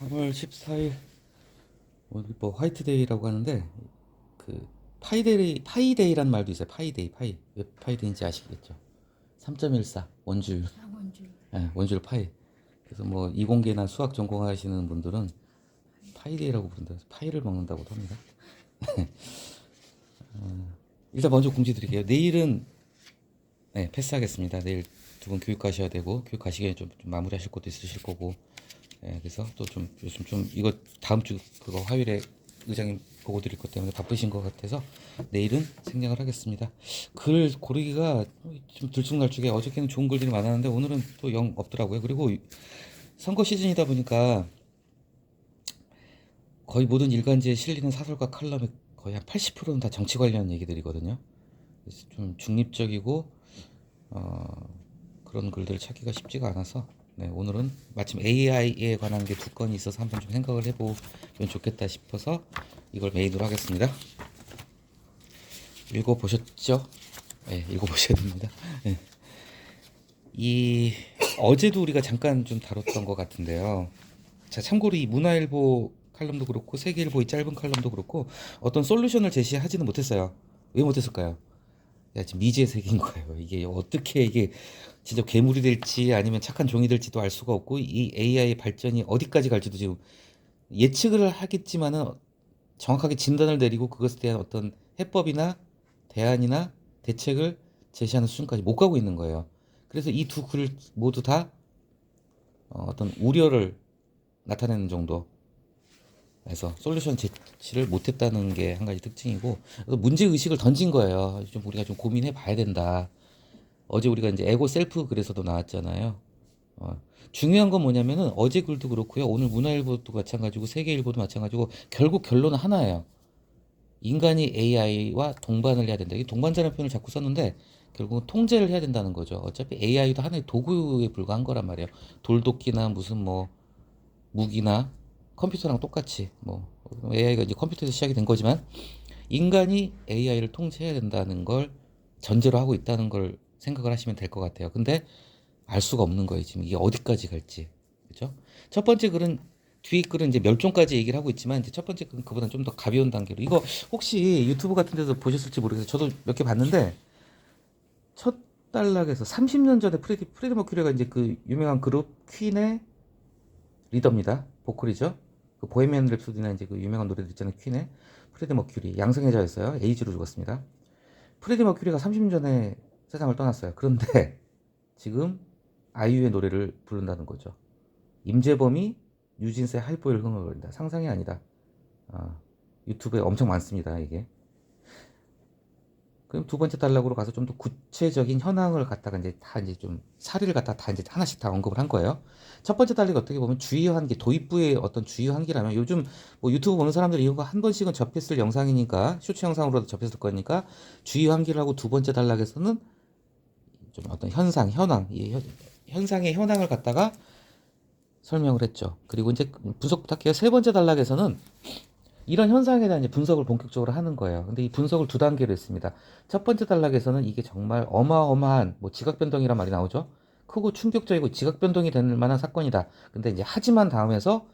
3월 14일 오늘 뭐 화이트데이라고 하는데 그 파이데이라는 말도 있어요. 파이데이 파이 왜 파이데이인지 아시겠죠? 3.14 원주율. 원주. 예, 원주율 파이. 그래서 뭐 이공계나 수학 전공하시는 분들은 파이데이라고 부른다. 파이를 먹는다고도 합니다. 일단 먼저 공지 드릴게요. 내일은 네, 패스하겠습니다. 내일 두 분 교육 가셔야 되고 교육 가시기에 좀 마무리하실 것도 있으실 거고. 예, 그래서 또 좀 요즘 좀 이거 다음 주 그거 화요일에 의장님 보고 드릴 것 때문에 바쁘신 것 같아서 내일은 생략을 하겠습니다. 글 고르기가 좀 들쭉날쭉해. 어저께는 좋은 글들이 많았는데 오늘은 또 영 없더라고요. 그리고 선거 시즌이다 보니까 거의 모든 일간지에 실리는 사설과 칼럼의 거의 한 80%는 다 정치 관련 얘기들이거든요. 그래서 좀 중립적이고 그런 글들을 찾기가 쉽지가 않아서 네, 오늘은 마침 AI에 관한 게 두 건이 있어서 한번 좀 생각을 해보면 좋겠다 싶어서 이걸 메인으로 하겠습니다. 읽어보셨죠? 네, 읽어보셔야 됩니다. 네. 이 어제도 우리가 잠깐 좀 다뤘던 것 같은데요. 자, 참고로 이 문화일보 칼럼도 그렇고 세계일보 이 짧은 칼럼도 그렇고 어떤 솔루션을 제시하지는 못했어요. 왜 못했을까요? 야, 지금 미지의 세계인 거예요. 이게 어떻게 이게 진짜 괴물이 될지 아니면 착한 종이 될지도 알 수가 없고 이 AI 발전이 어디까지 갈지도 지금 예측을 하겠지만은 정확하게 진단을 내리고 그것에 대한 어떤 해법이나 대안이나 대책을 제시하는 수준까지 못 가고 있는 거예요. 그래서 이 두 글 모두 다 어떤 우려를 나타내는 정도 해서 솔루션 제시를 못했다는 게 한 가지 특징이고 문제 의식을 던진 거예요. 좀 우리가 좀 고민해 봐야 된다. 어제 우리가 이제 에고 셀프 글에서도 나왔잖아요. 중요한 건 뭐냐면은 어제 글도 그렇고요. 오늘 문화일보도 마찬가지고 세계일보도 마찬가지고 결국 결론은 하나예요. 인간이 AI와 동반을 해야 된다. 이 동반자라는 표현을 자꾸 썼는데 결국은 통제를 해야 된다는 거죠. 어차피 AI도 하나의 도구에 불과한 거란 말이에요. 돌도끼나 무슨 뭐 무기나 컴퓨터랑 똑같이 뭐 AI가 이제 컴퓨터에서 시작이 된 거지만 인간이 AI를 통제해야 된다는 걸 전제로 하고 있다는 걸 생각을 하시면 될 것 같아요. 근데 알 수가 없는 거예요. 지금 이게 어디까지 갈지. 그죠? 첫 번째 글은 뒤에 글은 이제 멸종까지 얘기를 하고 있지만 이제 첫 번째 글은 그보다 좀 더 가벼운 단계로 이거 혹시 유튜브 같은 데서 보셨을지 모르겠어요. 저도 몇 개 봤는데 첫 단락에서 30년 전에 프레디 머큐리가 이제 그 유명한 그룹 퀸의 리더입니다. 보컬이죠. 그 보헤미안 랩소디나 이제 그 유명한 노래들 있잖아요. 퀸의 프레디 머큐리 양성애자였어요. 에이즈로 죽었습니다. 프레디 머큐리가 30년 전에 세상을 떠났어요. 그런데 지금 아이유의 노래를 부른다는 거죠. 임재범이 뉴진스의 하이보이를 흥얼거린다. 상상이 아니다. 유튜브에 엄청 많습니다. 이게. 그럼 두 번째 단락으로 가서 좀 더 구체적인 현황을 갖다가 이제 다 이제 좀 사례를 갖다 다 이제 하나씩 다 언급을 한 거예요. 첫 번째 단락이 어떻게 보면 주의 환기, 도입부의 어떤 주의 환기라면 요즘 뭐 유튜브 보는 사람들이 이거 한 번씩은 접했을 영상이니까 쇼츠 영상으로도 접했을 거니까 주의 환기를 하고 두 번째 단락에서는 좀 어떤 현상, 현황, 이 현상의 현황을 갖다가 설명을 했죠. 그리고 이제 분석부터 할게요. 세 번째 단락에서는 이런 현상에 대한 이제 분석을 본격적으로 하는 거예요. 근데 이 분석을 두 단계로 했습니다. 첫 번째 단락에서는 이게 정말 어마어마한 뭐 지각 변동이란 말이 나오죠. 크고 충격적이고 지각 변동이 될 만한 사건이다. 근데 이제 하지만 다음에서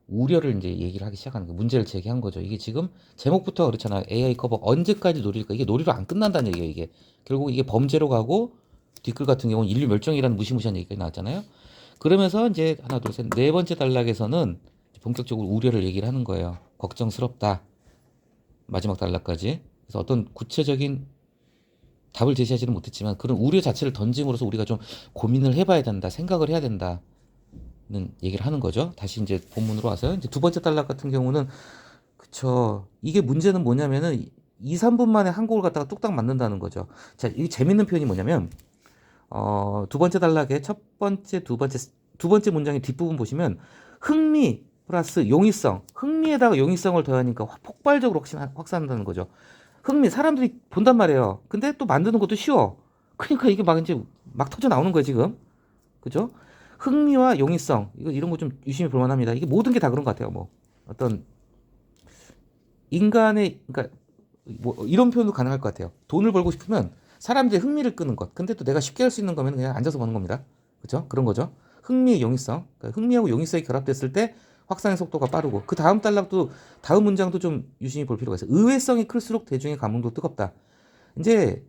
우려를 이제 얘기를 하기 시작하는 거예요. 문제를 제기한 거죠. 이게 지금 제목부터 그렇잖아요. AI 커버 언제까지 노릴까? 이게 놀이로 안 끝난다는 얘기예요. 이게 결국 이게 범죄로 가고 뒷글 같은 경우는 인류 멸종이라는 무시무시한 얘기가 나왔잖아요. 그러면서 이제 하나, 둘, 셋, 네 번째 단락에서는 본격적으로 우려를 얘기를 하는 거예요. 걱정스럽다. 마지막 단락까지. 그래서 어떤 구체적인 답을 제시하지는 못했지만 그런 우려 자체를 던짐으로써 우리가 좀 고민을 해봐야 된다. 생각을 해야 된다는 얘기를 하는 거죠. 다시 이제 본문으로 와서요. 이제 두 번째 단락 같은 경우는 그쵸. 이게 문제는 뭐냐면은 2, 3분 만에 한 곡을 갖다가 뚝딱 맞는다는 거죠. 자, 이 재밌는 표현이 뭐냐면 두 번째 단락의 첫 번째, 두 번째 문장의 뒷부분 보시면 흥미 플러스 용이성, 흥미에다가 용이성을 더하니까 폭발적으로 확산한다는 거죠. 흥미, 사람들이 본단 말이에요. 근데 또 만드는 것도 쉬워. 그러니까 이게 막 이제 막 터져 나오는 거예요, 지금. 그죠? 흥미와 용이성, 이런 거 좀 유심히 볼 만합니다. 이게 모든 게 다 그런 것 같아요, 뭐. 어떤 인간의, 그러니까 뭐 이런 표현도 가능할 것 같아요. 돈을 벌고 싶으면 사람들의 흥미를 끄는 것. 근데 또 내가 쉽게 할 수 있는 거면 그냥 앉아서 버는 겁니다. 그죠? 그런 거죠. 흥미의 용이성. 그러니까 흥미하고 용이성이 결합됐을 때 확산의 속도가 빠르고 그 다음 단락도 다음 문장도 좀 유심히 볼 필요가 있어요. 의외성이 클수록 대중의 감흥도 뜨겁다. 이제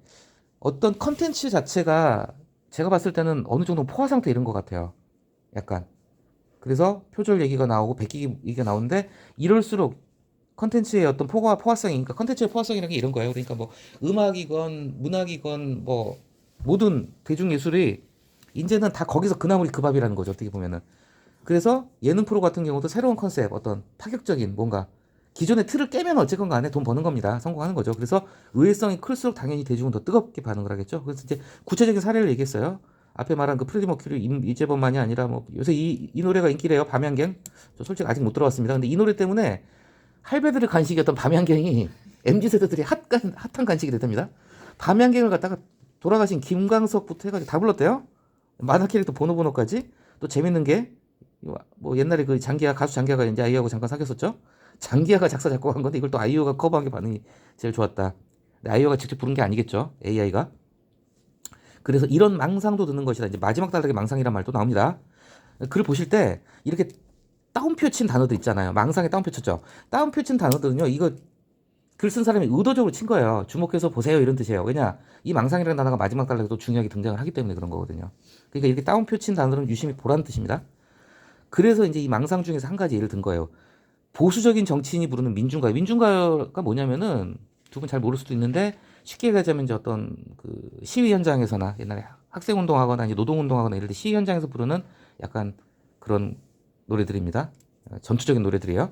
어떤 컨텐츠 자체가 제가 봤을 때는 어느 정도 포화 상태 이런 것 같아요. 약간. 그래서 표절 얘기가 나오고 베끼기 얘기가 나오는데 이럴수록 컨텐츠의 어떤 포화성이, 그러니까 컨텐츠의 포화성이라는 게 이런 거예요. 그러니까 뭐 음악이건 문학이건 뭐 모든 대중예술이 이제는 다 거기서 그 나물이 그 밥이라는 거죠. 어떻게 보면은. 그래서 예능 프로 같은 경우도 새로운 컨셉, 어떤 파격적인 뭔가 기존의 틀을 깨면 어쨌건 간에 돈 버는 겁니다. 성공하는 거죠. 그래서 의외성이 클수록 당연히 대중은 더 뜨겁게 반응을 하겠죠. 그래서 이제 구체적인 사례를 얘기했어요. 앞에 말한 그 프레디 머큐리 이재범만이 아니라 뭐 요새 이 노래가 인기래요. 밤양갱. 저 솔직히 아직 못 들어봤습니다. 근데 이 노래 때문에 할배들의 간식이었던 밤양갱이 MZ세대들이 핫한 간식이 됐답니다. 밤양갱을 갖다가 돌아가신 김광석부터 해가지고 다 불렀대요. 만화 캐릭터 보노보노까지. 또 재밌는 게 뭐 옛날에 그 장기하 가수 장기하가 이제 아이유하고 잠깐 사귀었었죠. 장기하가 작사 작곡한 건데 이걸 또 아이유가 커버한 게 반응이 제일 좋았다. 근데 아이유가 직접 부른 게 아니겠죠. AI가. 그래서 이런 망상도 드는 것이다. 이제 마지막 단락에 망상이란 말도 나옵니다. 글을 보실 때 이렇게 따옴표 친 단어들 있잖아요. 망상에 따옴표 쳤죠. 따옴표 친 단어들은요. 이거 글 쓴 사람이 의도적으로 친 거예요. 주목해서 보세요 이런 뜻이에요. 왜냐? 이 망상이라는 단어가 마지막 단락에도 중요하게 등장을 하기 때문에 그런 거거든요. 그러니까 이렇게 따옴표 친 단어는 유심히 보라는 뜻입니다. 그래서 이제 이 망상 중에서 한 가지 예를 든 거예요. 보수적인 정치인이 부르는 민중가요. 민중가요가 뭐냐면은 두 분 잘 모를 수도 있는데 쉽게 얘기하자면 이제 어떤 그 시위 현장에서나 옛날에 학생 운동하거나 이제 노동 운동하거나 이럴 때 시위 현장에서 부르는 약간 그런 노래들입니다. 전투적인 노래들이에요.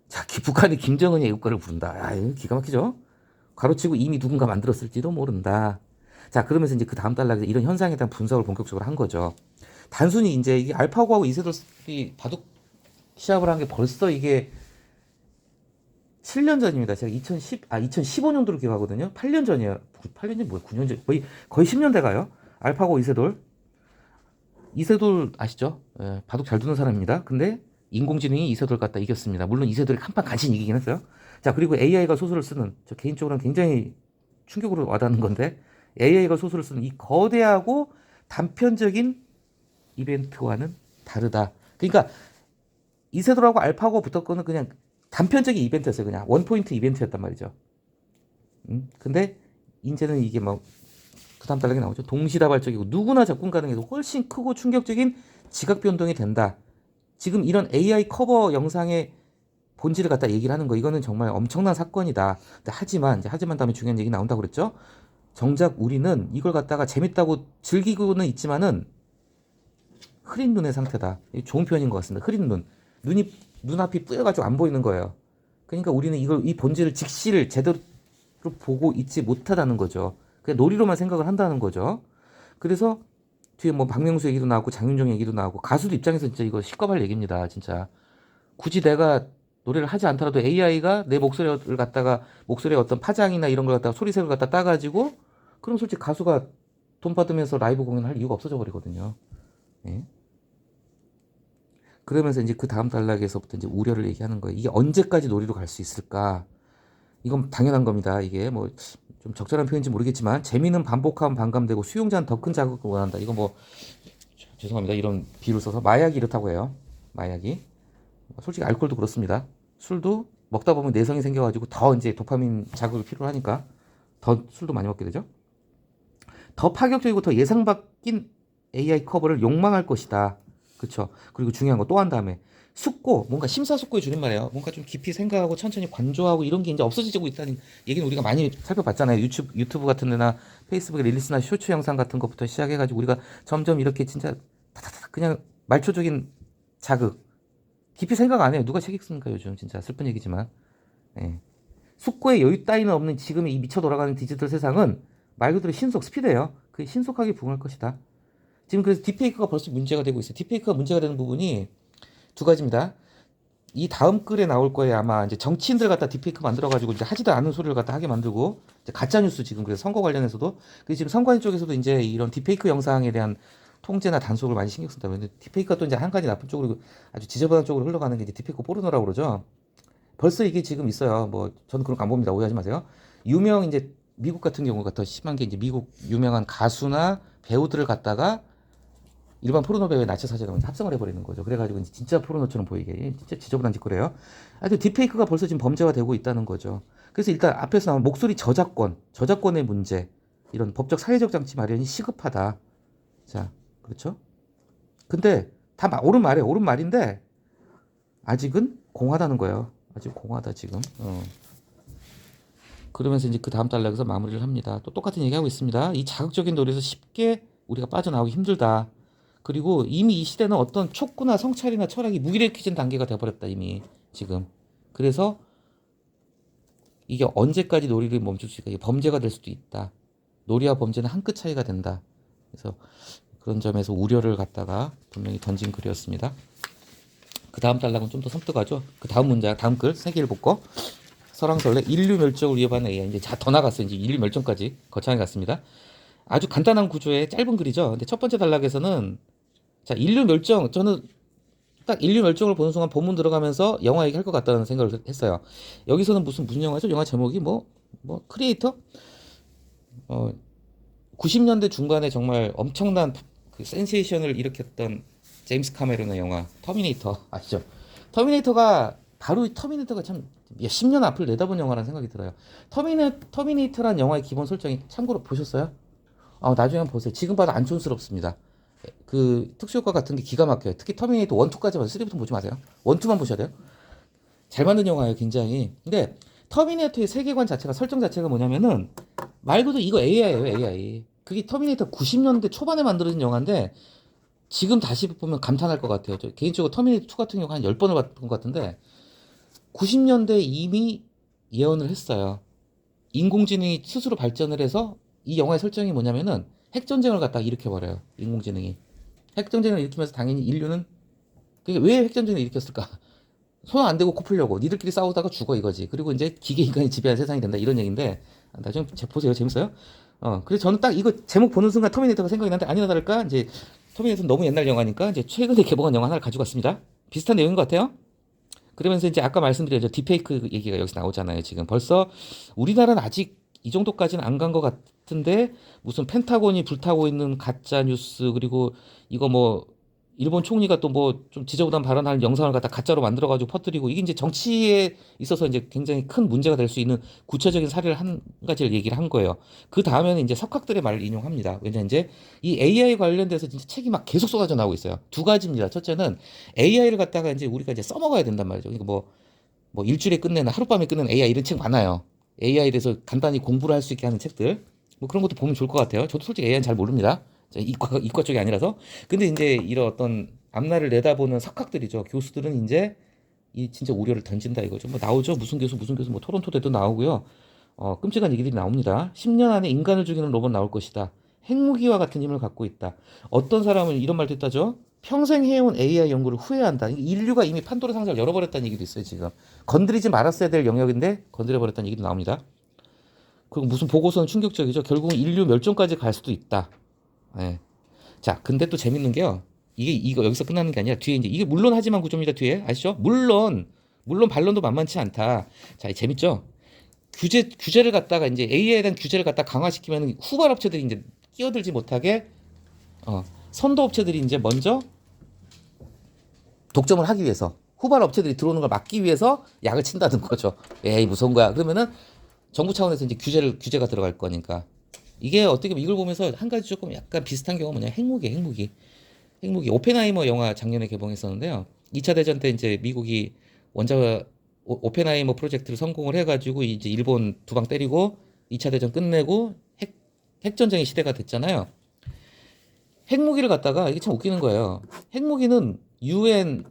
자, 북한이 김정은의 애국가를 부른다. 아, 기가 막히죠? 가로치고 이미 누군가 만들었을지도 모른다. 자, 그러면서 이제 그 다음 단락에서 이런 현상에 대한 분석을 본격적으로 한 거죠. 단순히 이제 이게 알파고하고 이세돌이 바둑 시합을 한 게 벌써 이게 7년 전입니다. 제가 2015년도로 기억하거든요. 8년 전이에요. 8년 전 뭐야? 9년 전. 거의 10년 돼 가요. 알파고 이세돌. 이세돌 아시죠? 예, 바둑 잘 두는 사람입니다. 근데 인공지능이 이세돌 갖다 이겼습니다. 물론 이세돌이 한판 간신히 이기긴 했어요. 자, 그리고 AI가 소설을 쓰는, 저 개인적으로는 굉장히 충격으로 와닿는 건데, AI가 소설을 쓰는 이 거대하고 단편적인 이벤트와는 다르다. 그러니까 이세돌하고 알파고 붙었거는 그냥 단편적인 이벤트였어요. 그냥 원포인트 이벤트였단 말이죠. 근데 이제는 이게 뭐 그 다음 단락에 나오죠. 동시다발적이고 누구나 접근 가능해서 훨씬 크고 충격적인 지각 변동이 된다. 지금 이런 AI 커버 영상의 본질을 갖다 얘기를 하는 거, 이거는 정말 엄청난 사건이다. 근데 하지만 다음에 중요한 얘기 나온다고 그랬죠. 정작 우리는 이걸 갖다가 재밌다고 즐기고는 있지만은 흐린 눈의 상태다. 좋은 표현인 것 같습니다. 흐린 눈. 눈앞이 뿌여가지고 안 보이는 거예요. 그러니까 우리는 이 본질을 직시를 제대로 보고 있지 못하다는 거죠. 그냥 놀이로만 생각을 한다는 거죠. 그래서 뒤에 뭐 박명수 얘기도 나오고 장윤정 얘기도 나오고 가수들 입장에서 진짜 이거 식겁할 얘기입니다. 진짜. 굳이 내가 노래를 하지 않더라도 AI가 내 목소리를 갖다가 목소리의 어떤 파장이나 이런 걸 갖다가 소리색을 갖다 따가지고 그럼 솔직히 가수가 돈 받으면서 라이브 공연할 이유가 없어져 버리거든요. 예? 그러면서 이제 그 다음 단락에서부터 이제 우려를 얘기하는 거예요. 이게 언제까지 놀이로 갈 수 있을까? 이건 당연한 겁니다. 이게 뭐 좀 적절한 표현인지 모르겠지만 재미는 반복하면 반감되고 수용자는 더 큰 자극을 원한다. 이거 뭐 죄송합니다. 이런 비유를 써서 마약이 이렇다고 해요. 마약이. 솔직히 알코올도 그렇습니다. 술도 먹다 보면 내성이 생겨가지고 더 이제 도파민 자극을 필요로 하니까 더 술도 많이 먹게 되죠. 더 파격적이고 더 예상 밖인 AI 커버를 욕망할 것이다. 그렇죠. 그리고 중요한 거 또 한 다음에 숙고, 뭔가 심사숙고의 줄임말이에요. 뭔가 좀 깊이 생각하고 천천히 관조하고 이런 게 이제 없어지고 있다는 얘기는 우리가 많이 살펴봤잖아요. 유튜브 같은 데나 페이스북에 릴리스나 쇼츠 영상 같은 것부터 시작해가지고 우리가 점점 이렇게 진짜 다다닥 그냥 말초적인 자극, 깊이 생각 안 해요. 누가 책 읽습니까 요즘. 진짜 슬픈 얘기지만. 예. 숙고의 여유 따위는 없는 지금의 이 미쳐 돌아가는 디지털 세상은 말 그대로 신속, 스피드예요. 그게 신속하게 부응할 것이다. 지금 그래서 딥페이크가 벌써 문제가 되고 있어요. 딥페이크가 문제가 되는 부분이 두 가지입니다. 이 다음 글에 나올 거예요. 아마 이제 정치인들 갖다 딥페이크 만들어가지고 이제 하지도 않은 소리를 갖다 하게 만들고 이제 가짜 뉴스 지금 그래서 선거 관련해서도 그 지금 선관위 쪽에서도 이제 이런 딥페이크 영상에 대한 통제나 단속을 많이 신경 쓴다. 근데 딥페이크가 또 이제 한 가지 나쁜 쪽으로 아주 지저분한 쪽으로 흘러가는 게 이제 딥페이크 포르노라고 그러죠. 벌써 이게 지금 있어요. 뭐 저는 그런 거 안 봅니다. 오해하지 마세요. 유명 이제 미국 같은 경우가 더 심한 게 이제 미국 유명한 가수나 배우들을 갖다가 일반 포르노 배우의 나치 사진을 합성을 해버리는 거죠. 그래가지고 진짜 포르노처럼 보이게 진짜 지저분한 짓거리예요. 하여튼 딥페이크가 벌써 지금 범죄가 되고 있다는 거죠. 그래서 일단 앞에서 나온 목소리 저작권의 문제, 이런 법적 사회적 장치 마련이 시급하다. 자, 그렇죠? 근데 다 옳은 말이에요. 옳은 말인데 아직은 공하다는 거예요. 아직 공하다 지금. 그러면서 이제 그 다음 단락에서 마무리를 합니다. 또 똑같은 얘기하고 있습니다. 이 자극적인 놀이에서 쉽게 우리가 빠져나오기 힘들다. 그리고 이미 이 시대는 어떤 촉구나 성찰이나 철학이 무기력해진 단계가 돼버렸다 이미 지금. 그래서 이게 언제까지 놀이를 멈출 수 있을까? 이게 범죄가 될 수도 있다. 놀이와 범죄는 한 끗 차이가 된다. 그래서 그런 점에서 우려를 갖다가 분명히 던진 글이었습니다. 그 다음 단락은 좀 더 섬뜩하죠. 그 다음 문장, 다음 글 세계일 복거. 설왕설래 인류 멸종을 위협하는 AI. 이제 더 나갔어요. 이제 인류 멸종까지 거창하게 갔습니다. 아주 간단한 구조의 짧은 글이죠. 근데 첫 번째 단락에서는 자, 인류 멸종, 저는 딱 인류 멸종을 보는 순간 본문 들어가면서 영화 얘기할 것 같다는 생각을 했어요. 여기서는 무슨 영화죠? 영화 제목이 크리에이터? 90년대 중반에 정말 엄청난 그 센세이션을 일으켰던 제임스 카메론의 영화 터미네이터 아시죠? 터미네이터가 참 10년 앞을 내다본 영화라는 생각이 들어요. 터미네이터란 영화의 기본 설정이 참고로 보셨어요? 나중에 한번 보세요. 지금 봐도 안 촌스럽습니다. 그 특수효과 같은 게 기가 막혀요. 특히 터미네이터 1, 2까지 봐서 3부터 보지 마세요. 1, 2만 보셔야 돼요. 잘 만든 영화예요, 굉장히. 근데 터미네이터의 세계관 자체가 설정 자체가 뭐냐면은 말 그대로 이거 AI예요, AI. 그게 터미네이터 90년대 초반에 만들어진 영화인데 지금 다시 보면 감탄할 것 같아요. 저 개인적으로 터미네이터 2 같은 경우 한 10번을 봤던 것 같은데 90년대에 이미 예언을 했어요. 인공지능이 스스로 발전을 해서 이 영화의 설정이 뭐냐면은 핵전쟁을 갖다가 일으켜버려요. 인공지능이. 핵전쟁을 일으키면서 당연히 인류는 그게 왜 핵전쟁을 일으켰을까? 손 안 대고 코 풀려고 니들끼리 싸우다가 죽어 이거지. 그리고 이제 기계 인간이 지배한 세상이 된다 이런 얘기인데 나중에 보세요. 재밌어요. 그래서 저는 딱 이거 제목 보는 순간 터미네이터가 생각이 나는데 아니나 다를까 이제 터미네이터는 너무 옛날 영화니까 이제 최근에 개봉한 영화 하나를 가지고 왔습니다. 비슷한 내용인 것 같아요. 그러면서 이제 아까 말씀드렸죠. 딥페이크 얘기가 여기서 나오잖아요. 지금 벌써 우리나라는 아직 이 정도까지는 안 간 것 같은데 무슨 펜타곤이 불타고 있는 가짜 뉴스 그리고 이거 일본 총리가 또 좀 지저분한 발언하는 영상을 갖다 가짜로 만들어가지고 퍼뜨리고 이게 이제 정치에 있어서 이제 굉장히 큰 문제가 될 수 있는 구체적인 사례를 한 가지를 얘기를 한 거예요. 그 다음에는 이제 석학들의 말을 인용합니다. 왜냐 이제 이 AI 관련돼서 진짜 책이 막 계속 쏟아져 나오고 있어요. 두 가지입니다. 첫째는 AI를 갖다가 이제 우리가 이제 써먹어야 된단 말이죠. 그러니까 일주일에 끝내는 하룻밤에 끝내는 AI 이런 책 많아요. AI에 대해서 간단히 공부를 할 수 있게 하는 책들. 그런 것도 보면 좋을 것 같아요. 저도 솔직히 AI는 잘 모릅니다. 이과 쪽이 아니라서. 근데 이제 이런 어떤 앞날을 내다보는 석학들이죠. 교수들은 이제 이 진짜 우려를 던진다 이거죠. 나오죠. 무슨 교수 토론토대도 나오고요. 끔찍한 얘기들이 나옵니다. 10년 안에 인간을 죽이는 로봇 나올 것이다. 핵무기와 같은 힘을 갖고 있다. 어떤 사람은 이런 말도 했다죠. 평생 해온 AI 연구를 후회한다. 인류가 이미 판도라 상자를 열어버렸다는 얘기도 있어요. 지금 건드리지 말았어야 될 영역인데 건드려버렸다는 얘기도 나옵니다. 그리고 무슨 보고서는 충격적이죠. 결국은 인류 멸종까지 갈 수도 있다. 네. 자, 근데 또 재밌는 게요. 이거 여기서 끝나는 게 아니라 뒤에 이제 이게 물론 하지만 구조입니다. 뒤에 아시죠? 물론 반론도 만만치 않다. 자, 재밌죠? 규제를 갖다가 이제 AI에 대한 규제를 갖다 강화시키면 후발 업체들이 이제 끼어들지 못하게 선도 업체들이 이제 먼저 독점을 하기 위해서 후발 업체들이 들어오는 걸 막기 위해서 약을 친다는 거죠. 에이 무서운 거야. 그러면은 정부 차원에서 이제 규제가 들어갈 거니까. 이게 어떻게 보면 이걸 보면서 한 가지 조금 약간 비슷한 경우가 뭐냐 핵무기 오펜하이머 영화 작년에 개봉했었는데요. 2차 대전 때 이제 미국이 원자 오펜하이머 프로젝트를 성공을 해가지고 이제 일본 두 방 때리고 2차 대전 끝내고 핵전쟁의 시대가 됐잖아요. 핵무기를 갖다가 이게 참 웃기는 거예요. 핵무기는 유엔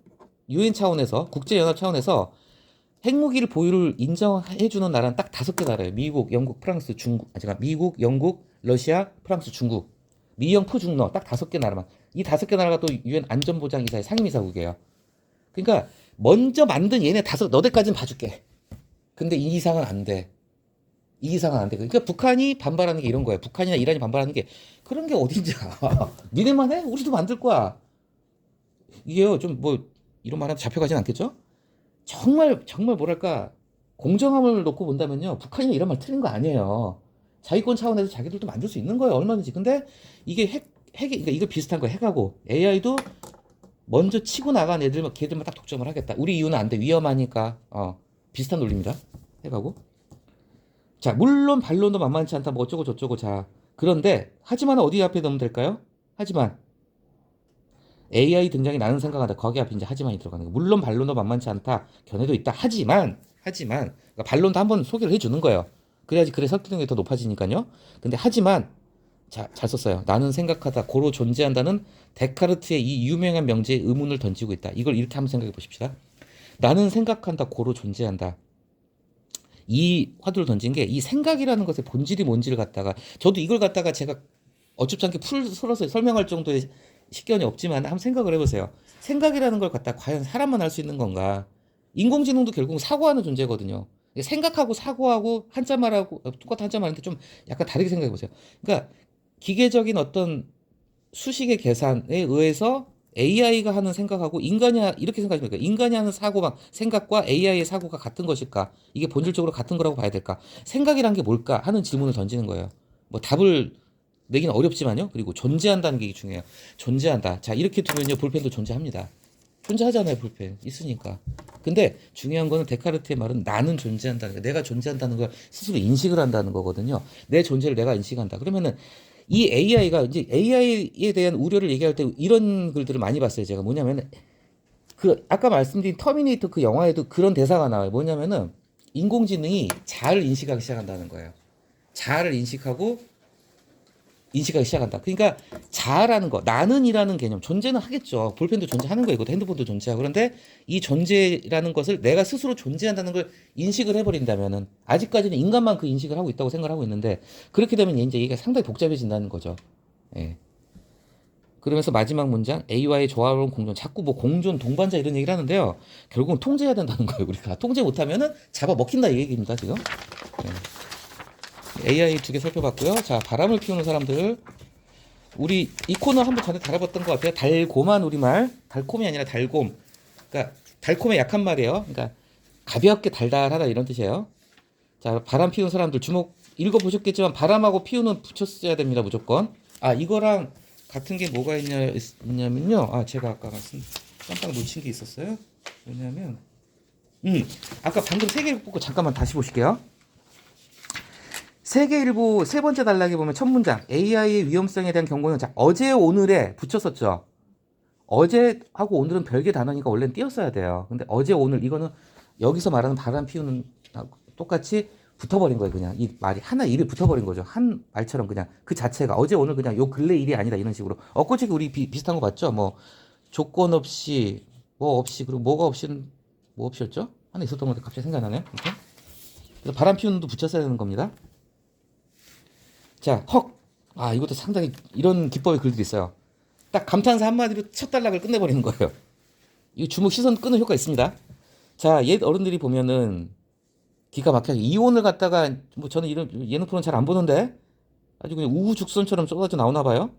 차원에서 국제연합 차원에서 핵무기를 보유를 인정해주는 나라는 딱 5개 나라예요. 미국, 영국, 프랑스, 중국. 미국, 영국, 러시아, 프랑스, 중국. 미영, 푸, 중러 딱 5개 나라만. 이 5개 나라가 또 유엔 안전보장이사의 상임이사국이에요. 그러니까 먼저 만든 얘네 너네까지는 봐줄게. 근데 이 이상은 안 돼. 이 이상은 안 돼. 그러니까 북한이 반발하는 게 이런 거예요. 북한이나 이란이 반발하는 게 그런 게 어딘지. 니네만 해? 우리도 만들 거야. 이게요 좀 이런 말하면 잡혀가진 않겠죠? 정말 뭐랄까 공정함을 놓고 본다면요 북한이 이런 말 틀린 거 아니에요. 자위권 차원에서 자기들도 만들 수 있는 거예요 얼마든지. 근데 이게 그러니까 이거 비슷한 거 해가고 AI도 먼저 치고 나간 걔들만 딱 독점을 하겠다. 우리 이유는 안 돼. 위험하니까. 비슷한 논리입니다. 해가고. 자, 물론 반론도 만만치 않다. 뭐 어쩌고 저쩌고. 자, 그런데 하지만 어디 앞에 넣으면 될까요? 하지만 AI 등장이 나는 생각한다. 거기 앞에 이제 하지만이 들어가는 거. 물론 반론도 만만치 않다. 견해도 있다. 하지만 그러니까 반론도 한번 소개를 해주는 거예요. 그래야지 글의 설득력이 더 높아지니까요. 근데 하지만 자, 잘 썼어요. 나는 생각하다, 고로 존재한다는 데카르트의 이 유명한 명제에 의문을 던지고 있다. 이걸 이렇게 한번 생각해 보십시다. 나는 생각한다, 고로 존재한다. 이 화두를 던진 게 이 생각이라는 것의 본질이 뭔지를 갖다가 저도 이걸 갖다가 제가 어줍지 않게 풀어서 설명할 정도의 식견이 없지만 한번 생각을 해보세요. 생각이라는 걸 갖다 과연 사람만 할 수 있는 건가? 인공지능도 결국 사고하는 존재거든요. 생각하고 사고하고 한자말하고 똑같은 한자말인데 좀 약간 다르게 생각해 보세요. 그러니까 기계적인 어떤 수식의 계산에 의해서 AI가 하는 생각하고 인간이 이렇게 생각하시면 될까요? 인간이 하는 사고방 생각과 AI의 사고가 같은 것일까? 이게 본질적으로 같은 거라고 봐야 될까? 생각이란 게 뭘까? 하는 질문을 던지는 거예요. 뭐 답을 내기는 어렵지만요. 그리고 존재한다는 게 중요해요. 존재한다. 자, 이렇게 두면요. 볼펜도 존재합니다. 존재하잖아요. 볼펜 있으니까. 근데 중요한 거는 데카르트의 말은 나는 존재한다는 거, 내가 존재한다는 걸 스스로 인식을 한다는 거거든요. 내 존재를 내가 인식한다. 그러면은 이 AI가 이제 AI에 대한 우려를 얘기할 때 이런 글들을 많이 봤어요. 제가 뭐냐면 그 아까 말씀드린 터미네이터 그 영화에도 그런 대사가 나와요. 뭐냐면은 인공지능이 자아를 인식하기 시작한다는 거예요. 자아를 인식하기 시작한다. 그러니까 자아라는 거, 나는이라는 개념, 존재는 하겠죠. 볼펜도 존재하는 거예요. 핸드폰도 존재하고. 그런데 이 존재라는 것을 내가 스스로 존재한다는 걸 인식을 해버린다면은 아직까지는 인간만 그 인식을 하고 있다고 생각을 하고 있는데 그렇게 되면 이제 이게 상당히 복잡해진다는 거죠. 예. 그러면서 마지막 문장 A와의 조화로운 공존, 자꾸 뭐 공존 동반자 이런 얘기를 하는데요. 결국은 통제해야 된다는 거예요. 우리가 통제 못하면은 잡아 먹힌다 이 얘기입니다. 지금. 예. AI 두 개 살펴봤고요. 자, 바람을 피우는 사람들. 우리 이 코너 한번 전에 다뤄봤던 것 같아요. 달콤한 우리말. 달콤이 아니라 달곰. 그러니까 달콤의 약한 말이에요. 그러니까 가볍게 달달하다 이런 뜻이에요. 자, 바람 피우는 사람들 주목 읽어보셨겠지만 바람하고 피우는 붙였어야 됩니다. 무조건. 아, 이거랑 같은 게 뭐가 있냐면요. 아, 제가 아까 깜빡 놓친 게 있었어요. 왜냐면 아까 방금 세 개를 뽑고 잠깐만 다시 보실게요. 세계일보 세 번째 단락에 보면 첫 문장 AI의 위험성에 대한 경고는 자, 어제 오늘에 붙였었죠. 어제하고 오늘은 별개 단어니까 원래는 띄었어야 돼요. 근데 어제 오늘 이거는 여기서 말하는 바람 피우는 똑같이 붙어버린 거예요. 그냥 이 말이 하나 일이 붙어버린 거죠. 한 말처럼 그냥 그 자체가 어제 오늘 그냥 요 근래 일이 아니다 이런 식으로 엊그저께 우리 비슷한 거 봤죠. 뭐 조건 없이 뭐 없이 그리고 뭐가 없이는 뭐 없이였죠. 하나 있었던 건데 갑자기 생각나네요. 이렇게. 그래서 바람 피우는도 붙였어야 되는 겁니다. 자, 아, 이것도 상당히 이런 기법의 글들이 있어요. 딱 감탄사 한마디로 첫 단락을 끝내버리는 거예요. 이 주목 시선 끄는 효과 있습니다. 자, 옛 어른들이 보면은 기가 막히게 이혼을 갖다가 뭐 저는 이런 예능 프로는 잘 안 보는데 아주 그냥 우후죽순처럼 쏟아져 나오나 봐요.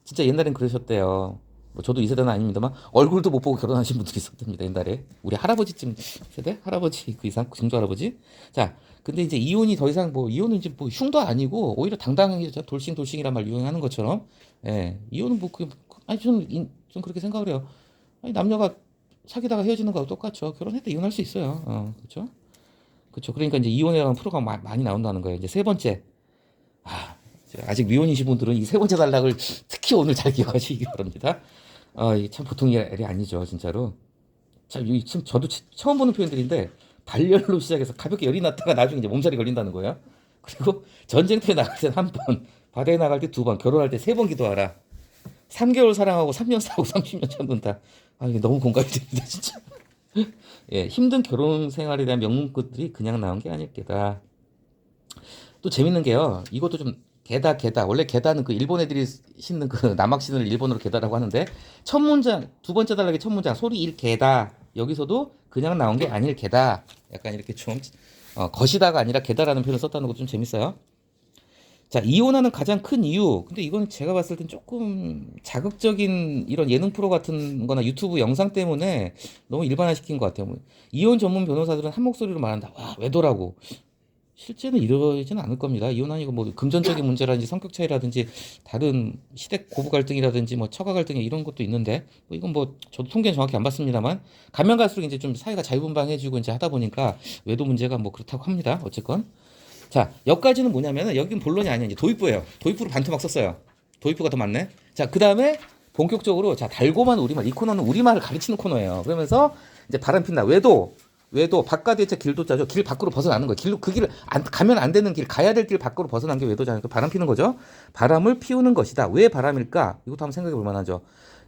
진짜 옛날엔 그러셨대요. 뭐 저도 이 세대는 아닙니다만 얼굴도 못 보고 결혼하신 분들이 있었답니다. 옛날에 우리 할아버지쯤 세대 할아버지 그 이상 증조 할아버지. 자, 근데 이제 이혼이 더 이상 뭐 이혼은 이제 뭐 흉도 아니고 오히려 당당하게 돌싱이란 말 유행하는 것처럼 예, 이혼은 뭐 아니 좀 그렇게 생각을 해요. 아니 남녀가 사귀다가 헤어지는 거하고 똑같죠. 결혼했다 이혼할 수 있어요. 그렇죠? 그렇죠. 그러니까 이제 이혼이라는 프로가 많이 나온다는 거예요. 이제 세 번째. 아, 아직 미혼이신 분들은 이 세 번째 단락을 특히 오늘 잘 기억하시기 바랍니다. 이게 참 보통 일이 아니죠, 진짜로. 참, 지금 저도 처음 보는 표현들인데, 발열로 시작해서 가볍게 열이 났다가 나중에 이제 몸살이 걸린다는 거예요. 그리고 전쟁터에 나갈 때 한 번, 바다에 나갈 때 두 번, 결혼할 때 세 번 기도하라. 3개월 사랑하고 3년 싸우고 30년 참는다. 아, 이게 너무 공감이 됩니다, 진짜. 예, 힘든 결혼 생활에 대한 명문구들이 그냥 나온 게 아닐 게다. 또 재밌는 게요. 이것도 좀 게다. 원래 게다는 그 일본 애들이 신는 그 남학 신을 일본어로 게다라고 하는데 첫 문장 두 번째 단락의 첫 문장 소리 일 게다. 여기서도 그냥 나온 게 아닐 게다. 약간 이렇게 좀 것이다가 아니라 게다라는 표현을 썼다는 것도 좀 재밌어요. 자, 이혼하는 가장 큰 이유. 근데 이건 제가 봤을 땐 조금 자극적인 이런 예능 프로 같은 거나 유튜브 영상 때문에 너무 일반화시킨 것 같아요. 이혼 전문 변호사들은 한 목소리로 말한다. 와, 외도라고. 실제는 이러지는 않을 겁니다. 이혼은 아니고 뭐 금전적인 문제라든지 성격 차이라든지 다른 시댁 고부 갈등이라든지 뭐 처가 갈등 이런 것도 있는데 뭐 이건 뭐 저도 통계는 정확히 안 봤습니다만 가면 갈수록 이제 좀 사회가 자유분방해지고 이제 하다 보니까 외도 문제가 뭐 그렇다고 합니다. 어쨌건 자 여기까지는 뭐냐면은 여긴 본론이 아니야. 이제 도입부예요. 도입부로 반토막 썼어요. 도입부가 더 많네. 자 그다음에 본격적으로 자 달고만 우리말 이 코너는 우리말을 가르치는 코너예요. 그러면서 이제 바람 핀다 외도 바깥에 제 길도 짜죠. 길 밖으로 벗어나는 거예요. 길로 그 길을 가면 안 되는 길 가야 될 길 밖으로 벗어난 게 외도잖아요. 그 바람 피는 거죠. 바람을 피우는 것이다. 왜 바람일까? 이것도 한번 생각해 볼 만하죠.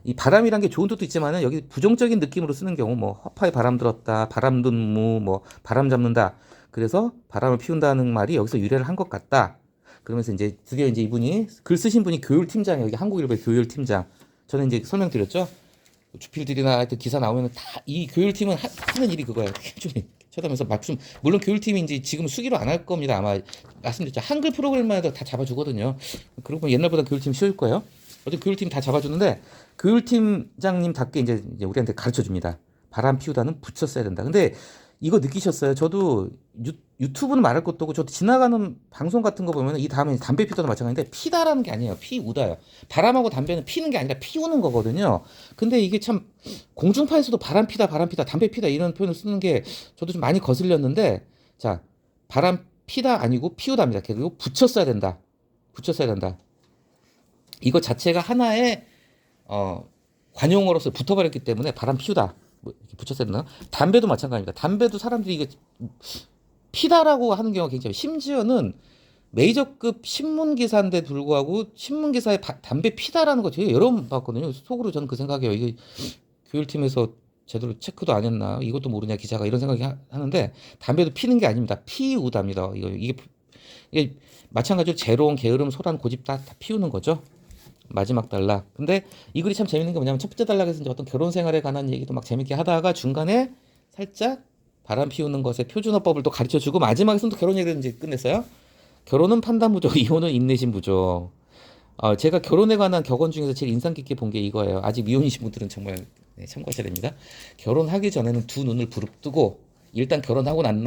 이 바람이란 게 좋은 뜻도 있지만은 여기 부정적인 느낌으로 쓰는 경우 뭐 허파에 바람 들었다, 바람 든무, 뭐 바람 잡는다. 그래서 바람을 피운다는 말이 여기서 유래를 한 것 같다. 그러면서 이제 드디어 이제 이분이 글 쓰신 분이 교율팀장이에요. 여기 한국일보의 교율팀장. 저는 이제 설명드렸죠. 주필들이나 하여튼 기사 나오면 다 이 교육팀은 하는 일이 그거예요. 좀 쳐다보면서 말씀 물론 교육팀이 이제 지금 수기로 안 할 겁니다. 아마 말씀드렸죠. 한글 프로그램만 해도 다 잡아주거든요. 그리고 옛날보다 교육팀 쉬울 거예요. 어제 교육팀 다 잡아주는데 교육팀장님답게 이제 우리한테 가르쳐 줍니다. 바람 피우다는 붙여 써야 된다. 근데 이거 느끼셨어요? 저도 유튜브는 말할 것도 없고 저도 지나가는 방송 같은 거 보면 이 다음에 담배 피우다도 마찬가지인데 피다라는 게 아니에요. 피우다요. 바람하고 담배는 피는 게 아니라 피우는 거거든요. 근데 이게 참 공중파에서도 바람 피다 담배 피다 이런 표현을 쓰는 게 저도 좀 많이 거슬렸는데 자 바람 피다 아니고 피우다입니다. 그리고 붙여 써야 된다. 붙여 써야 된다. 이거 자체가 하나의 관용어로서 붙어버렸기 때문에 바람 피우다. 뭐 이렇게 붙였어야 되나? 담배도 마찬가지입니다. 담배도 사람들이 이게 피다라고 하는 경우가 굉장히 심지어는 메이저급 신문 기사인데 불구하고 신문 기사에 담배 피다라는 거 되게 여러 번 봤거든요. 속으로 저는 그 생각이에요. 이게 교육팀에서 제대로 체크도 안 했나? 이것도 모르냐 기자가 이런 생각이 하는데 담배도 피는 게 아닙니다. 피우다입니다. 이게 마찬가지로 재롱, 게으름, 소란, 고집 다 피우는 거죠. 마지막 단락. 근데 이 글이 참 재밌는 게 뭐냐면 첫 번째 단락에서 이제 어떤 결혼 생활에 관한 얘기도 막 재밌게 하다가 중간에 살짝 바람 피우는 것의 표준어법을 또 가르쳐 주고 마지막에서는 또 결혼 얘기를 이제 끝냈어요. 결혼은 판단 부족, 이혼은 인내심 부족. 제가 결혼에 관한 격언 중에서 제일 인상 깊게 본 게 이거예요. 아직 미혼이신 분들은 정말 참고하셔야 됩니다. 결혼하기 전에는 두 눈을 부릅뜨고 일단 결혼하고 난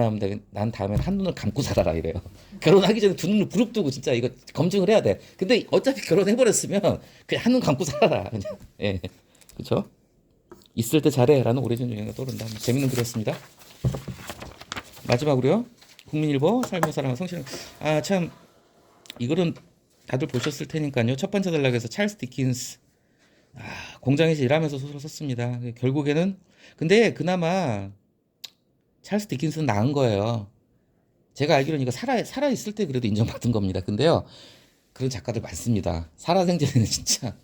다음에 한 눈을 감고 살아라 이래요. 결혼하기 전에 두 눈을 부릅뜨고 진짜 이거 검증을 해야 돼. 근데 어차피 결혼해버렸으면 그냥 한 눈 감고 살아라. 그냥. 예, 그렇죠? 있을 때 잘해라는 오래전 유행가 떠오른다. 재밌는 글이었습니다. 마지막으로요. 국민일보 삶의 사랑 성실한 참 이거는 다들 보셨을 테니까요. 첫 번째 단락에서 찰스 디킨스 공장에서 일하면서 소설을 썼습니다. 결국에는 근데 그나마 찰스 디킨스는 나은 거예요. 제가 알기로는 이거 살아 있을 때 그래도 인정받은 겁니다. 근데요, 그런 작가들 많습니다. 살아생전에는 진짜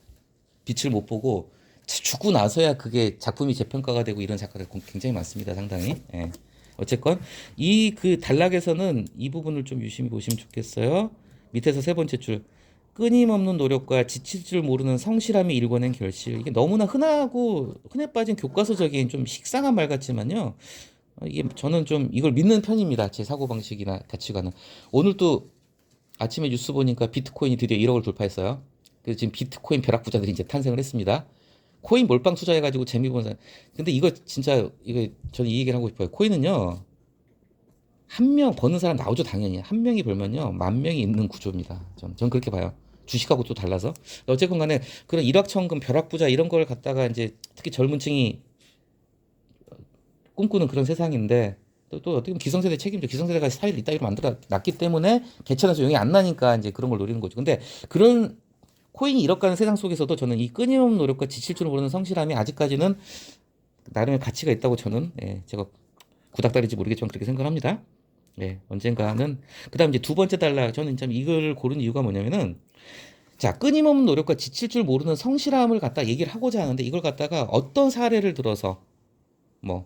빛을 못 보고 죽고 나서야 그게 작품이 재평가가 되고 이런 작가들 굉장히 많습니다. 상당히. 예. 어쨌건 이 그 단락에서는 이 부분을 좀 유심히 보시면 좋겠어요. 밑에서 세 번째 줄 끊임없는 노력과 지칠 줄 모르는 성실함이 일궈낸 결실. 이게 너무나 흔하고 흔해 빠진 교과서적인 좀 식상한 말 같지만요. 이게 저는 좀 이걸 믿는 편입니다. 제 사고방식이나 가치관은. 오늘 또 아침에 뉴스 보니까 비트코인이 드디어 1억을 돌파했어요. 그래서 지금 비트코인 벼락부자들이 이제 탄생을 했습니다. 코인 몰빵 투자해가지고 재미 보는 사람. 근데 이거 진짜 이거 저는 이 얘기를 하고 싶어요. 코인은요. 한 명 버는 사람 나오죠 당연히. 한 명이 벌면요 10,000명이 있는 구조입니다. 전 그렇게 봐요. 주식하고 또 달라서. 어쨌건 간에 그런 일확천금 벼락부자 이런 걸 갖다가 이제 특히 젊은 층이 꿈꾸는 그런 세상인데 또 어떻게 보면 기성세대 책임져. 기성세대가 사회를 이따위로 만들어 놨기 때문에 개천에서 용이 안 나니까 이제 그런 걸 노리는 거죠. 근데 그런 코인이 이렇게 세상 속에서도 저는 이 끊임없는 노력과 지칠 줄 모르는 성실함이 아직까지는 나름의 가치가 있다고 저는 제가 구닥다리인지 모르겠지만 그렇게 생각합니다. 언젠가는 그다음 이제 두 번째 단락 저는 참 이걸 고른 이유가 뭐냐면은 자 끊임없는 노력과 지칠 줄 모르는 성실함을 갖다 얘기를 하고자 하는데 이걸 갖다가 어떤 사례를 들어서 뭐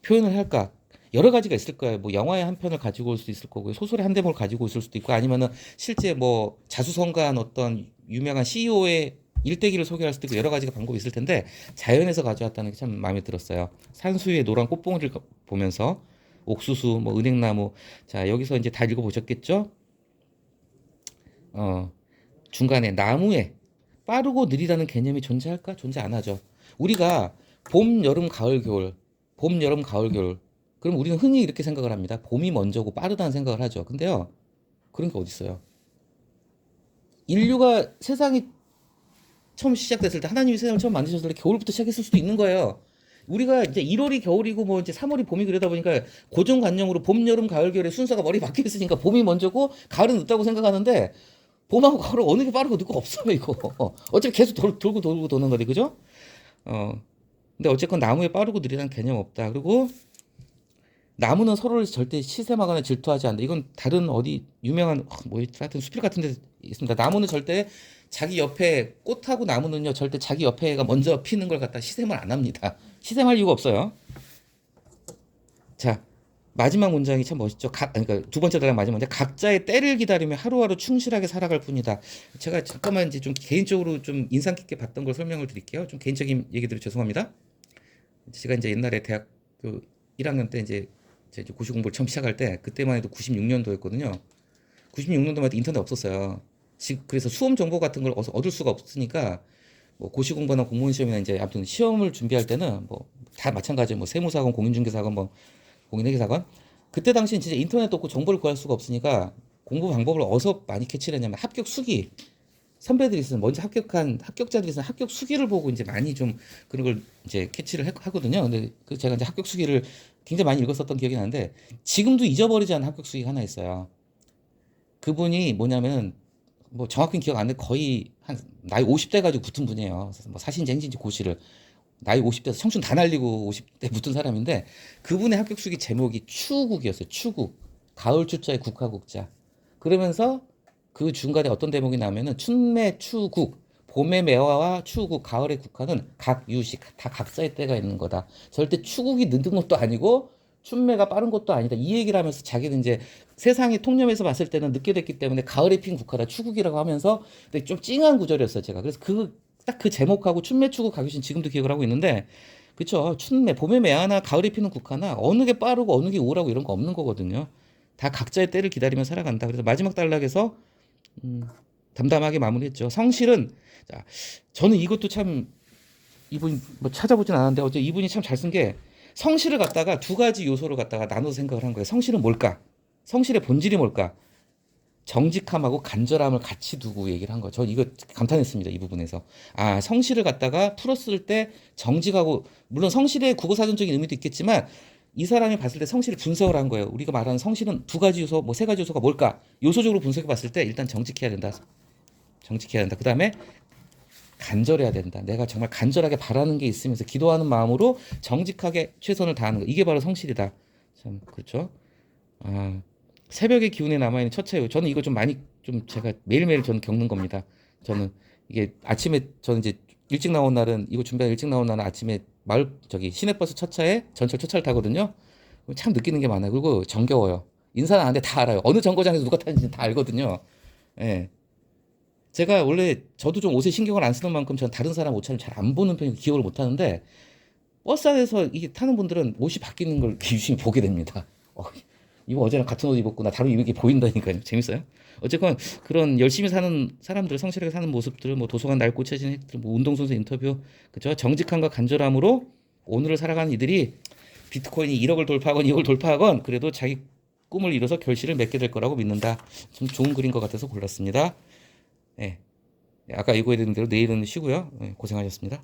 표현을 할까? 여러 가지가 있을 거예요. 뭐 영화의 한 편을 가지고 올 수도 있을 거고요. 소설의 한 대목을 가지고 있을 수도 있고 아니면은 실제 뭐 자수성가한 어떤 유명한 CEO의 일대기를 소개할 수도 있고 여러 가지가 방법이 있을 텐데 자연에서 가져왔다는 게 참 마음에 들었어요. 산수 위에 노란 꽃봉오리를 보면서 옥수수, 뭐 은행나무. 자 여기서 이제 다 읽어보셨겠죠? 중간에 나무에 빠르고 느리다는 개념이 존재할까? 존재 안 하죠. 우리가 봄, 여름, 가을, 겨울 봄, 여름, 가을, 겨울 그럼 우리는 흔히 이렇게 생각을 합니다. 봄이 먼저고 빠르다는 생각을 하죠. 근데요, 그런 게 어디 있어요? 인류가 세상이 처음 시작됐을 때, 하나님이 세상을 처음 만드셨을 때 겨울부터 시작했을 수도 있는 거예요. 우리가 이제 1월이 겨울이고 뭐 이제 3월이 봄이 그러다 보니까 고정관념으로 봄, 여름, 가을, 겨울의 순서가 머리 박혀 있으니까 봄이 먼저고 가을은 늦다고 생각하는데, 봄하고 가을은 어느 게 빠르고 늦고 없어요, 이거. 어차피 계속 돌고 돌고 도는 거지, 그죠? 어. 근데 어쨌건 나무에 빠르고 느리다는 개념 없다. 그리고 나무는 서로를 절대 시샘하거나 질투하지 않는다. 이건 다른 어디 유명한 뭐 하여튼 수필 같은 데 있습니다. 나무는 절대 자기 옆에 꽃하고 나무는요 절대 자기 옆에가 먼저 피는 걸 갖다 시샘을 안 합니다. 시샘할 이유가 없어요. 자, 마지막 문장이 참 멋있죠. 그러니까 두 번째 단락 마지막 문장. 각자의 때를 기다리며 하루하루 충실하게 살아갈 뿐이다. 제가 잠깐만 이제 좀 개인적으로 좀 인상 깊게 봤던 걸 설명을 드릴게요. 좀 개인적인 얘기들이 죄송합니다. 제가 이제 옛날에 대학교 1학년 때 이제 고시 공부를 처음 시작할 때 그때만 해도 96년도였거든요. 96년도만 해도 인터넷 없었어요. 그래서 수험 정보 같은 걸 얻을 수가 없으니까 뭐 고시 공부나 공무원 시험이나 이제 아무튼 시험을 준비할 때는 뭐 다 마찬가지예요. 뭐 세무사건, 공인중개사건, 뭐 공인회계사건. 그때 당시엔 진짜 인터넷도 없고 정보를 구할 수가 없으니까 공부 방법을 어디서 많이 캐치를 했냐면 합격 수기. 선배들이 있으면 먼저 합격자들이 있으면 합격 수기를 보고 이제 많이 좀 그런 걸 이제 캐치를 하거든요. 근데 그 제가 이제 합격 수기를 굉장히 많이 읽었었던 기억이 나는데 지금도 잊어버리지 않은 합격 수기가 하나 있어요. 그분이 뭐냐면은 뭐 정확히는 기억 안 나는데 거의 한 나이 50대 가지고 붙은 분이에요. 뭐 사신지 행진지 고시를 나이 50대에서 청춘 다 날리고 50대 붙은 사람인데 그분의 합격 수기 제목이 추국이었어요. 추국. 가을 추자의 국화국자. 그러면서 그 중간에 어떤 대목이 나오면은 춘매 추국, 봄의 매화와 추국, 가을의 국화는 각유식 다 각자의 때가 있는 거다. 절대 추국이 늦은 것도 아니고 춘매가 빠른 것도 아니다. 이 얘기를 하면서 자기는 이제 세상이 통념에서 봤을 때는 늦게 됐기 때문에 가을에 핀 국화다 추국이라고 하면서 근데 좀 찡한 구절이었어요 제가. 그래서 딱 그 제목하고 춘매 추국 가교신 지금도 기억을 하고 있는데 그쵸 춘매 봄의 매화나 가을에 피는 국화나 어느 게 빠르고 어느 게 우울하고 이런 거 없는 거거든요. 다 각자의 때를 기다리며 살아간다. 그래서 마지막 단락에서 담담하게 마무리했죠. 성실은 자, 저는 이것도 참 이분 뭐 찾아보진 않았는데 어제 이분이 참 잘 쓴 게 성실을 갖다가 두 가지 요소를 갖다가 나눠서 생각을 한 거예요. 성실은 뭘까? 성실의 본질이 뭘까? 정직함하고 간절함을 같이 두고 얘기를 한 거죠. 저 이거 감탄했습니다. 이 부분에서. 아, 성실을 갖다가 풀었을 때 정직하고 물론 성실의 국어사전적인 의미도 있겠지만 이 사람이 봤을 때 성실을 분석을 한 거예요. 우리가 말하는 성실은 두 가지 요소, 뭐 세 가지 요소가 뭘까? 요소적으로 분석해 봤을 때 일단 정직해야 된다. 정직해야 된다. 그다음에 간절해야 된다. 내가 정말 간절하게 바라는 게 있으면서 기도하는 마음으로 정직하게 최선을 다하는 거. 이게 바로 성실이다. 참 그렇죠? 아, 새벽의 기운에 남아있는 첫째요. 저는 이거 좀 많이 좀 제가 매일매일 저는 겪는 겁니다. 저는 이게 아침에 저는 이제 일찍 나온 날은 이거 준비하고 일찍 나온 날은 아침에 마을 저기 시내버스 첫 차에 전철 첫 차를 타거든요. 참 느끼는 게 많아요. 그리고 정겨워요. 인사는 안 하는데 다 알아요. 어느 정거장에서 누가 타는지 다 알거든요. 예. 제가 원래 저도 좀 옷에 신경을 안 쓰는 만큼 전 다른 사람 옷차림 잘 안 보는 편이고 기억을 못 하는데 버스 안에서 이게 타는 분들은 옷이 바뀌는 걸 유심히 보게 됩니다. 이거 어제랑 같은 옷 입었구나. 다른 이게 보인다니까요. 재밌어요. 어쨌건 그런 열심히 사는 사람들, 성실하게 사는 모습들, 뭐 도서관 날 꽂혀진 핵들, 뭐 운동선수 인터뷰, 그죠? 정직함과 간절함으로 오늘을 살아가는 이들이 비트코인이 1억을 돌파하건 2억을 돌파하건 그래도 자기 꿈을 이뤄서 결실을 맺게 될 거라고 믿는다. 좀 좋은 글인 것 같아서 골랐습니다. 예. 아까 예고해드린 대로 내일은 쉬고요. 예, 고생하셨습니다.